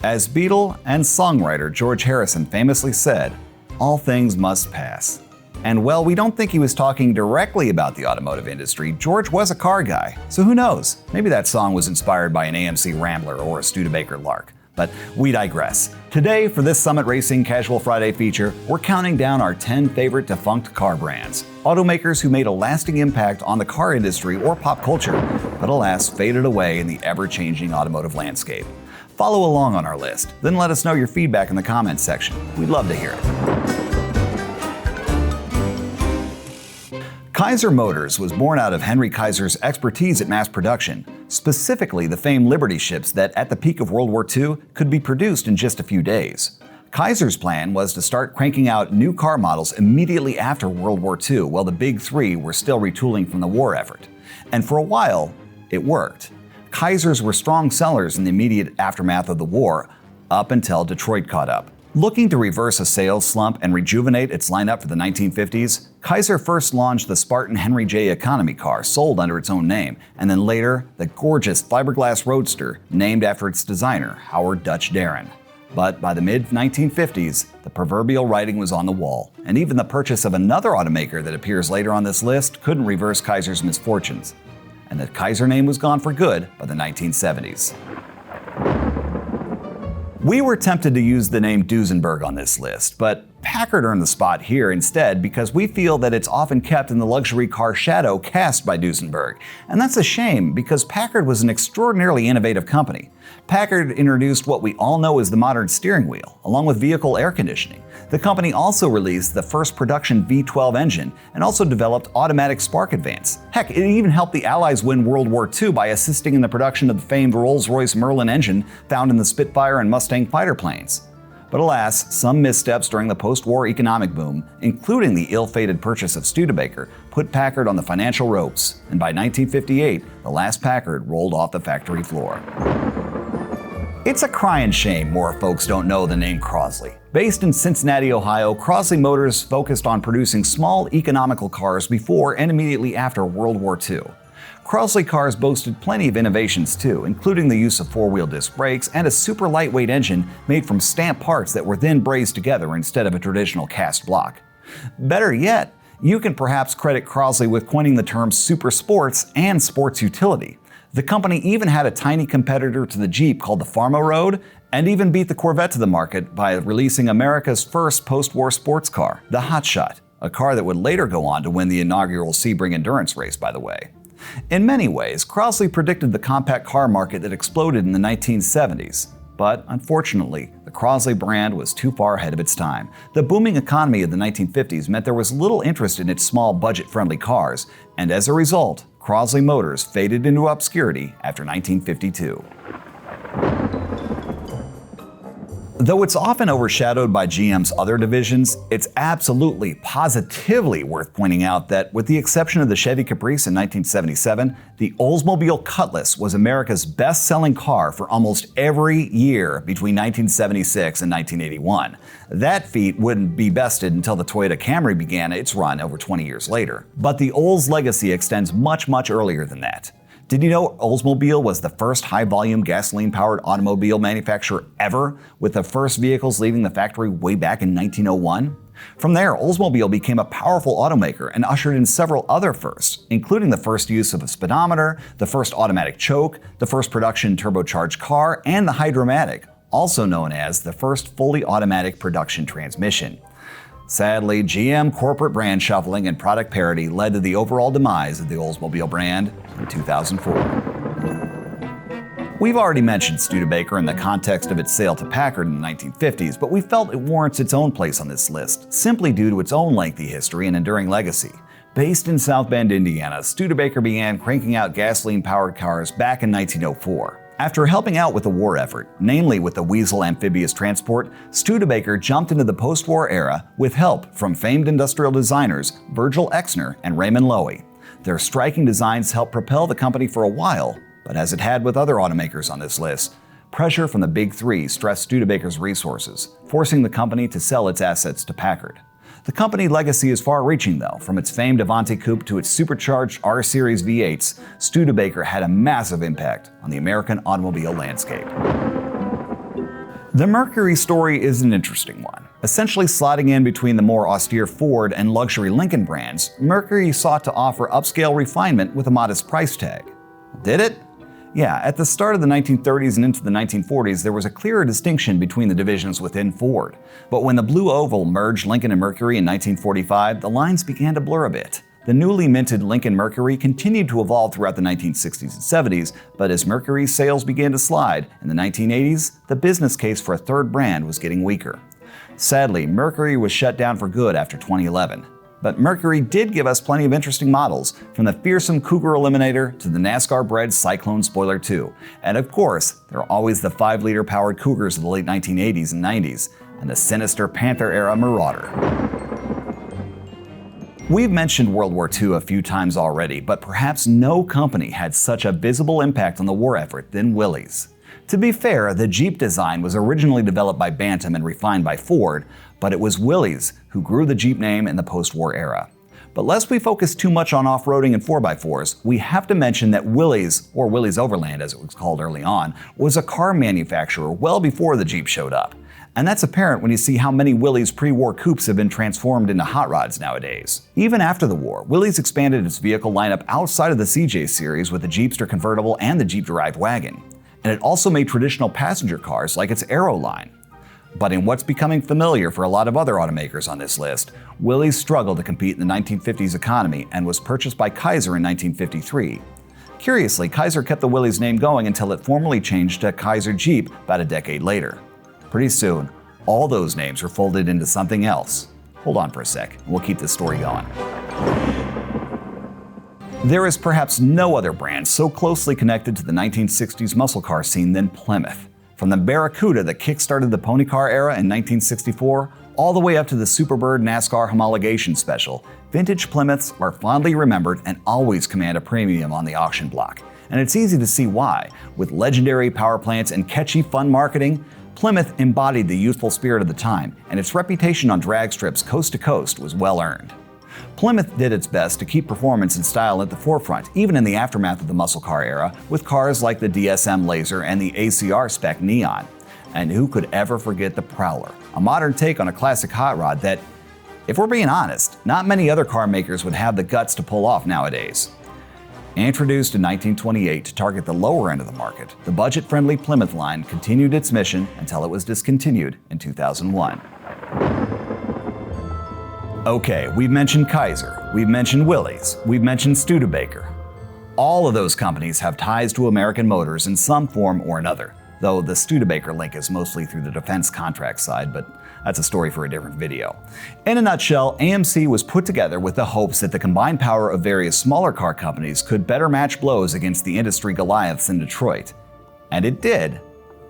As Beatle and songwriter George Harrison famously said, "All things must pass." And while we don't think he was talking directly about the automotive industry, George was a car guy, so who knows? Maybe that song was inspired by an AMC Rambler or a Studebaker Lark. But we digress. Today, for this Summit Racing Casual Friday feature, we're counting down our 10 favorite defunct car brands. Automakers who made a lasting impact on the car industry or pop culture, but alas, faded away in the ever-changing automotive landscape. Follow along on our list, then let us know your feedback in the comments section. We'd love to hear it. Kaiser Motors was born out of Henry Kaiser's expertise at mass production, specifically the famed Liberty ships that at the peak of World War II could be produced in just a few days. Kaiser's plan was to start cranking out new car models immediately after World War II while the Big Three were still retooling from the war effort. And for a while, it worked. Kaisers were strong sellers in the immediate aftermath of the war, up until Detroit caught up. Looking to reverse a sales slump and rejuvenate its lineup for the 1950s, Kaiser first launched the Spartan Henry J economy car sold under its own name, and then later, the gorgeous fiberglass roadster named after its designer, Howard Dutch Darren. But by the mid-1950s, the proverbial writing was on the wall, and even the purchase of another automaker that appears later on this list couldn't reverse Kaiser's misfortunes. And the Kaiser name was gone for good by the 1970s. We were tempted to use the name Duesenberg on this list, but Packard earned the spot here instead because we feel that it's often kept in the luxury car shadow cast by Duesenberg. And that's a shame because Packard was an extraordinarily innovative company. Packard introduced what we all know as the modern steering wheel, along with vehicle air conditioning. The company also released the first production V12 engine and also developed automatic spark advance. Heck, it even helped the Allies win World War II by assisting in the production of the famed Rolls-Royce Merlin engine found in the Spitfire and Mustang fighter planes. But alas, some missteps during the post-war economic boom, including the ill-fated purchase of Studebaker, put Packard on the financial ropes, and by 1958, the last Packard rolled off the factory floor. It's a crying shame more folks don't know the name Crosley. Based in Cincinnati, Ohio, Crosley Motors focused on producing small, economical cars before and immediately after World War II. Crosley cars boasted plenty of innovations too, including the use of four-wheel disc brakes and a super lightweight engine made from stamped parts that were then brazed together instead of a traditional cast block. Better yet, you can perhaps credit Crosley with coining the terms super sports and sports utility. The company even had a tiny competitor to the Jeep called the Farmo Road, and even beat the Corvette to the market by releasing America's first post-war sports car, the Hot Shot, a car that would later go on to win the inaugural Sebring endurance race, by the way. In many ways, Crosley predicted the compact car market that exploded in the 1970s. But unfortunately, the Crosley brand was too far ahead of its time. The booming economy of the 1950s meant there was little interest in its small budget-friendly cars, and as a result, Crosley Motors faded into obscurity after 1952. Though it's often overshadowed by GM's other divisions, it's absolutely, positively worth pointing out that with the exception of the Chevy Caprice in 1977, the Oldsmobile Cutlass was America's best-selling car for almost every year between 1976 and 1981. That feat wouldn't be bested until the Toyota Camry began its run over 20 years later. But the Olds legacy extends much, much earlier than that. Did you know Oldsmobile was the first high-volume gasoline-powered automobile manufacturer ever, with the first vehicles leaving the factory way back in 1901? From there, Oldsmobile became a powerful automaker and ushered in several other firsts, including the first use of a speedometer, the first automatic choke, the first production turbocharged car, and the Hydromatic, also known as the first fully automatic production transmission. Sadly, GM corporate brand shuffling and product parity led to the overall demise of the Oldsmobile brand in 2004. We've already mentioned Studebaker in the context of its sale to Packard in the 1950s, but we felt it warrants its own place on this list, simply due to its own lengthy history and enduring legacy. Based in South Bend, Indiana, Studebaker began cranking out gasoline-powered cars back in 1904. After helping out with the war effort, namely with the Weasel amphibious transport, Studebaker jumped into the post-war era with help from famed industrial designers Virgil Exner and Raymond Loewy. Their striking designs helped propel the company for a while, but as it had with other automakers on this list, pressure from the Big Three stressed Studebaker's resources, forcing the company to sell its assets to Packard. The company legacy is far-reaching though. From its famed Avante Coupe to its supercharged R-Series V8s, Studebaker had a massive impact on the American automobile landscape. The Mercury story is an interesting one. Essentially slotting in between the more austere Ford and luxury Lincoln brands, Mercury sought to offer upscale refinement with a modest price tag. Did it? Yeah, at the start of the 1930s and into the 1940s, there was a clearer distinction between the divisions within Ford. But when the Blue Oval merged Lincoln and Mercury in 1945, the lines began to blur a bit. The newly minted Lincoln Mercury continued to evolve throughout the 1960s and 70s, but as Mercury's sales began to slide in the 1980s, the business case for a third brand was getting weaker. Sadly, Mercury was shut down for good after 2011. But Mercury did give us plenty of interesting models, from the fearsome Cougar Eliminator to the NASCAR-bred Cyclone Spoiler 2. And of course, there are always the 5-liter powered Cougars of the late 1980s and 90s, and the sinister Panther-era Marauder. We've mentioned World War II a few times already, but perhaps no company had such a visible impact on the war effort than Willys. To be fair, the Jeep design was originally developed by Bantam and refined by Ford, but it was Willys who grew the Jeep name in the post-war era. But lest we focus too much on off-roading and 4x4s, we have to mention that Willys, or Willys Overland as it was called early on, was a car manufacturer well before the Jeep showed up. And that's apparent when you see how many Willys pre-war coupes have been transformed into hot rods nowadays. Even after the war, Willys expanded its vehicle lineup outside of the CJ series with the Jeepster convertible and the Jeep-derived wagon. And it also made traditional passenger cars like its Aero line. But in what's becoming familiar for a lot of other automakers on this list, Willys struggled to compete in the 1950s economy and was purchased by Kaiser in 1953. Curiously, Kaiser kept the Willys name going until it formally changed to Kaiser Jeep about a decade later. Pretty soon, all those names were folded into something else. Hold on for a sec, and we'll keep this story going. There is perhaps no other brand so closely connected to the 1960s muscle car scene than Plymouth. From the Barracuda that kick-started the pony car era in 1964, all the way up to the Superbird NASCAR homologation special, vintage Plymouths are fondly remembered and always command a premium on the auction block. And it's easy to see why. With legendary power plants and catchy fun marketing, Plymouth embodied the youthful spirit of the time, and its reputation on drag strips coast to coast was well earned. Plymouth did its best to keep performance and style at the forefront, even in the aftermath of the muscle car era, with cars like the DSM Laser and the ACR Spec Neon. And who could ever forget the Prowler, a modern take on a classic hot rod that, if we're being honest, not many other car makers would have the guts to pull off nowadays. Introduced in 1928 to target the lower end of the market, the budget-friendly Plymouth line continued its mission until it was discontinued in 2001. Okay, we've mentioned Kaiser, we've mentioned Willys, we've mentioned Studebaker. All of those companies have ties to American Motors in some form or another, though the Studebaker link is mostly through the defense contract side, but that's a story for a different video. In a nutshell, AMC was put together with the hopes that the combined power of various smaller car companies could better match blows against the industry Goliaths in Detroit. And it did,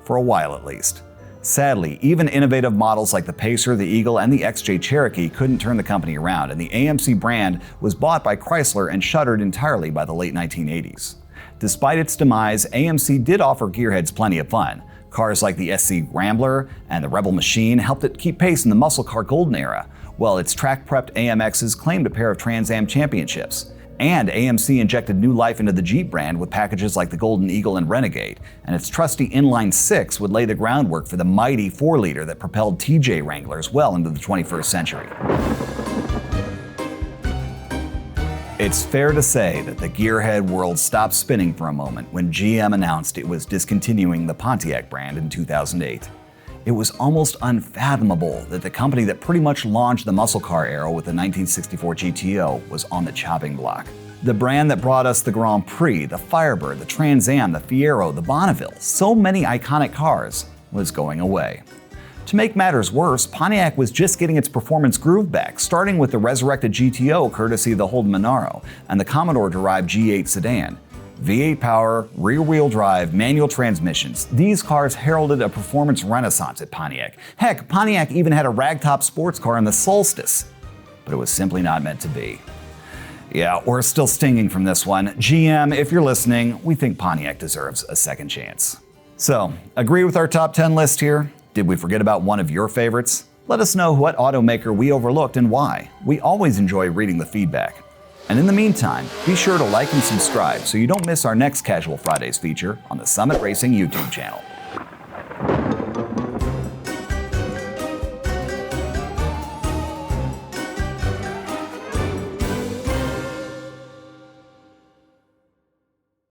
for a while at least. Sadly, even innovative models like the Pacer, the Eagle, and the XJ Cherokee couldn't turn the company around, and the AMC brand was bought by Chrysler and shuttered entirely by the late 1980s. Despite its demise, AMC did offer gearheads plenty of fun. Cars like the SC Rambler and the Rebel Machine helped it keep pace in the muscle car golden era, while its track-prepped AMXs claimed a pair of Trans Am championships. And AMC injected new life into the Jeep brand with packages like the Golden Eagle and Renegade, and its trusty inline 6 would lay the groundwork for the mighty 4-liter that propelled TJ Wranglers well into the 21st century. It's fair to say that the gearhead world stopped spinning for a moment when GM announced it was discontinuing the Pontiac brand in 2008. It was almost unfathomable that the company that pretty much launched the muscle car era with the 1964 GTO was on the chopping block. The brand that brought us the Grand Prix, the Firebird, the Trans Am, the Fiero, the Bonneville, so many iconic cars, was going away. To make matters worse, Pontiac was just getting its performance groove back, starting with the resurrected GTO courtesy of the Holden Monaro and the Commodore-derived G8 sedan. V8 power, rear-wheel drive, manual transmissions. These cars heralded a performance renaissance at Pontiac. Heck, Pontiac even had a ragtop sports car in the Solstice. But it was simply not meant to be. Yeah, we're still stinging from this one. GM, if you're listening, we think Pontiac deserves a second chance. So, agree with our top 10 list here? Did we forget about one of your favorites? Let us know what automaker we overlooked and why. We always enjoy reading the feedback. And in the meantime, be sure to like and subscribe so you don't miss our next Casual Fridays feature on the Summit Racing YouTube channel.